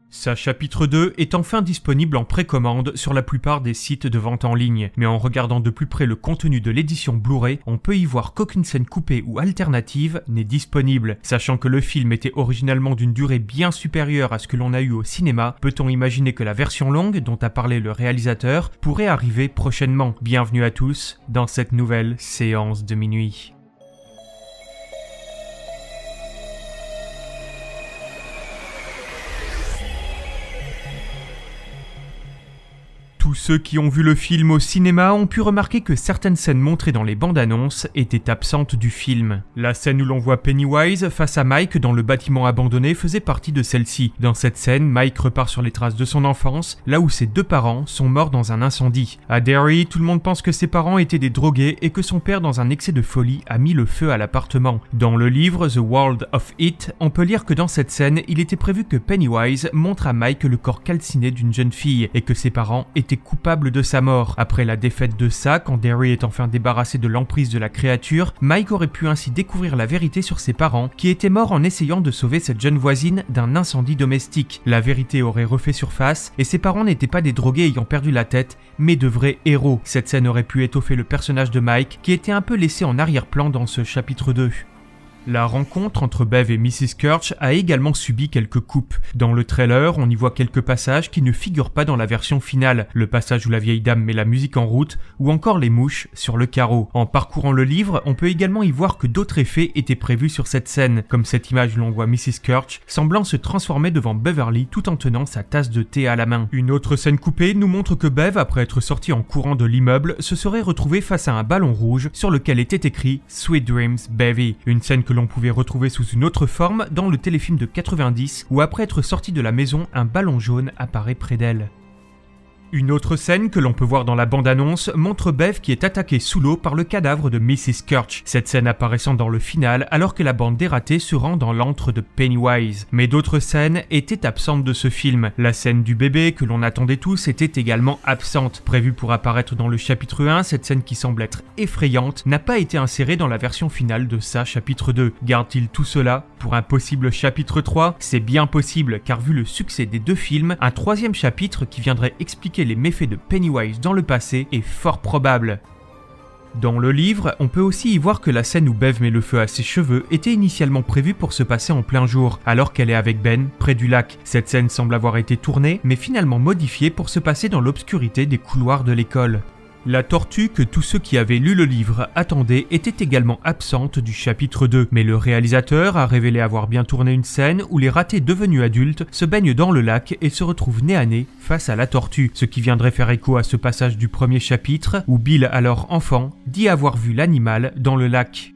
Sa chapitre 2 est enfin disponible en précommande sur la plupart des sites de vente en ligne, mais en regardant de plus près le contenu de l'édition Blu-ray, on peut y voir qu'aucune scène coupée ou alternative n'est disponible. Sachant que le film était originalement d'une durée bien supérieure à ce que l'on a eu au cinéma, peut-on imaginer que la version longue dont a parlé le réalisateur pourrait arriver prochainement. Bienvenue à tous dans cette nouvelle séance de minuit. Tous ceux qui ont vu le film au cinéma ont pu remarquer que certaines scènes montrées dans les bandes annonces étaient absentes du film. La scène où l'on voit Pennywise face à Mike dans le bâtiment abandonné faisait partie de celle-ci. Dans cette scène, Mike repart sur les traces de son enfance, là où ses deux parents sont morts dans un incendie. À Derry, tout le monde pense que ses parents étaient des drogués et que son père, dans un excès de folie, a mis le feu à l'appartement. Dans le livre The World of It, on peut lire que dans cette scène, il était prévu que Pennywise montre à Mike le corps calciné d'une jeune fille et que ses parents étaient coupable de sa mort. Après la défaite de Sa, quand Derry est enfin débarrassé de l'emprise de la créature, Mike aurait pu ainsi découvrir la vérité sur ses parents, qui étaient morts en essayant de sauver cette jeune voisine d'un incendie domestique. La vérité aurait refait surface, et ses parents n'étaient pas des drogués ayant perdu la tête, mais de vrais héros. Cette scène aurait pu étoffer le personnage de Mike, qui était un peu laissé en arrière-plan dans ce chapitre 2. La rencontre entre Bev et Mrs. Kirch a également subi quelques coupes. Dans le trailer, on y voit quelques passages qui ne figurent pas dans la version finale. Le passage où la vieille dame met la musique en route, ou encore les mouches sur le carreau. En parcourant le livre, on peut également y voir que d'autres effets étaient prévus sur cette scène, comme cette image où l'on voit Mrs. Kirch semblant se transformer devant Beverly tout en tenant sa tasse de thé à la main. Une autre scène coupée nous montre que Bev, après être sortie en courant de l'immeuble, se serait retrouvée face à un ballon rouge sur lequel était écrit « Sweet Dreams, Baby », une scène que l'on pouvait retrouver sous une autre forme dans le téléfilm de 90 où après être sorti de la maison, un ballon jaune apparaît près d'elle. Une autre scène que l'on peut voir dans la bande-annonce montre Bev qui est attaquée sous l'eau par le cadavre de Mrs. Kirch, cette scène apparaissant dans le final alors que la bande dératée se rend dans l'antre de Pennywise. Mais d'autres scènes étaient absentes de ce film. La scène du bébé que l'on attendait tous était également absente. Prévue pour apparaître dans le chapitre 1, cette scène qui semble être effrayante n'a pas été insérée dans la version finale de Sa chapitre 2. Garde-t-il tout cela pour un possible chapitre 3 ? C'est bien possible car vu le succès des deux films, un troisième chapitre qui viendrait expliquer les méfaits de Pennywise dans le passé est fort probable. Dans le livre, on peut aussi y voir que la scène où Bev met le feu à ses cheveux était initialement prévue pour se passer en plein jour, alors qu'elle est avec Ben, près du lac. Cette scène semble avoir été tournée, mais finalement modifiée pour se passer dans l'obscurité des couloirs de l'école. La tortue que tous ceux qui avaient lu le livre attendaient était également absente du chapitre 2, mais le réalisateur a révélé avoir bien tourné une scène où les ratés devenus adultes se baignent dans le lac et se retrouvent nez à nez face à la tortue, ce qui viendrait faire écho à ce passage du premier chapitre où Bill, alors enfant, dit avoir vu l'animal dans le lac.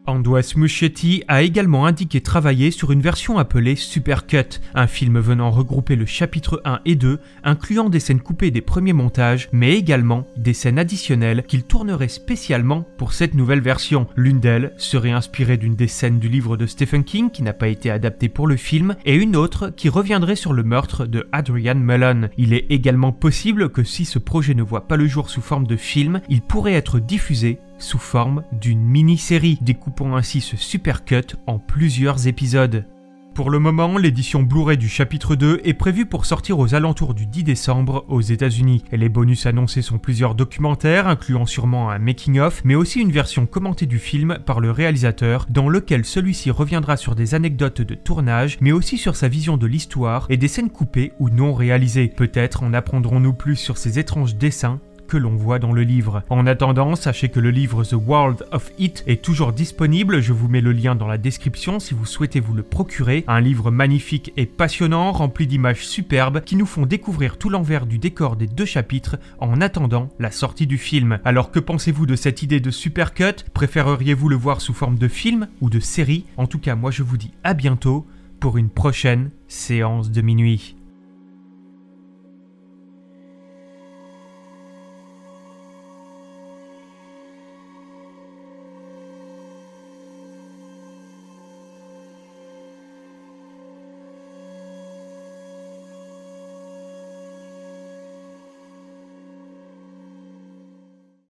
Andres Muschietti a également indiqué travailler sur une version appelée Supercut, un film venant regrouper le chapitre 1 et 2, incluant des scènes coupées des premiers montages, mais également des scènes additionnelles qu'il tournerait spécialement pour cette nouvelle version. L'une d'elles serait inspirée d'une des scènes du livre de Stephen King qui n'a pas été adaptée pour le film, et une autre qui reviendrait sur le meurtre de Adrian Mullen. Il est également possible que si ce projet ne voit pas le jour sous forme de film, il pourrait être diffusé sous forme d'une mini-série, découpant ainsi ce supercut en plusieurs épisodes. Pour le moment, l'édition Blu-ray du chapitre 2 est prévue pour sortir aux alentours du 10 décembre aux États-Unis. Et les bonus annoncés sont plusieurs documentaires, incluant sûrement un making-of, mais aussi une version commentée du film par le réalisateur, dans lequel celui-ci reviendra sur des anecdotes de tournage, mais aussi sur sa vision de l'histoire et des scènes coupées ou non réalisées. Peut-être en apprendrons-nous plus sur ces étranges dessins que l'on voit dans le livre. En attendant, sachez que le livre The World of It est toujours disponible, je vous mets le lien dans la description si vous souhaitez vous le procurer. Un livre magnifique et passionnant, rempli d'images superbes qui nous font découvrir tout l'envers du décor des deux chapitres en attendant la sortie du film. Alors que pensez-vous de cette idée de Supercut ? Préféreriez-vous le voir sous forme de film ou de série ? En tout cas, moi je vous dis à bientôt pour une prochaine séance de minuit.